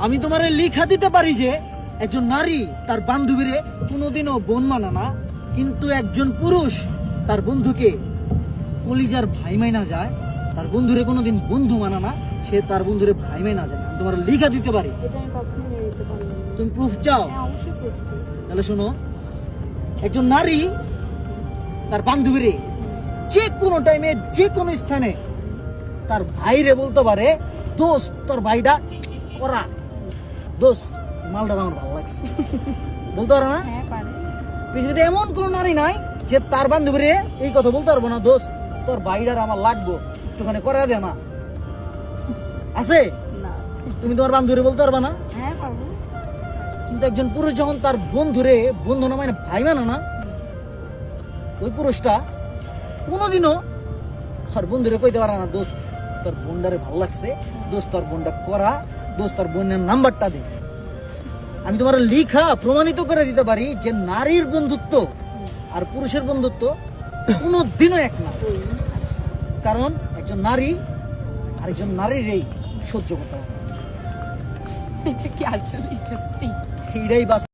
আমি তোমারে লিখা দিতে পারি যে একজন নারী তার বান্ধবীরে কোনোদিনও বোন মানে না, কিন্তু একজন পুরুষ তার বন্ধুকে কলিজার ভাই মাইনা যায়, তার বন্ধুরে কোনোদিন বন্ধু মানে না, সে তার বন্ধুরে ভাই মাইনা যায়। আমি তোমার লিখা দিতে পারি। এটা আমি কখনো মেনে নিতে পারবো না। তুমি প্রুফ চাও? হ্যাঁ, অবশ্যই proof চাই। তাহলে শোনো, একজন নারী তার বান্ধবীরে যে কোনো টাইমে যে কোনো স্থানে তার ভাইরে বলতে পারে, দোস্ত তোর ভাইটা করা, দোস্ত মালটা আমার ভালো লাগছে, বলতে পারো না? হ্যাঁ, পারে। পৃথিবীতে এমন কোন নারী নাই যে তার বান্ধবীরে এই কথা বলতে পারবো না, দোস্ত তোর ভাইটার আমার লাগবো, একটুখানি করে দে না। আছে? না। তুমি তোমার বান্ধবীরে বলতে পারবা না? হ্যাঁ, পারবো। কিন্তু একজন পুরুষ যখন তার বন্ধুরে বন্ধু না মানে ভাই মানে না, ওই পুরুষটা কোনোদিনও আর বন্ধুরে কইতে পারে না, দোস্ত তোর বোনটারে ভালো লাগছে, দোস্ত তোর বোনটা করা, দোস্ত তোর বোনের নাম্বারটা দে। আমি তোমার লিখা প্রমাণিত করে দিতে পারি যে নারীর বন্ধুত্ব আর পুরুষের বন্ধুত্ব কোনোদিনও এক না। কারণ একজন নারী আরেকজন নারীরই সহ্য করতে পারে। এটা কি আসলে সত্যি? এইটাই বাস্তব।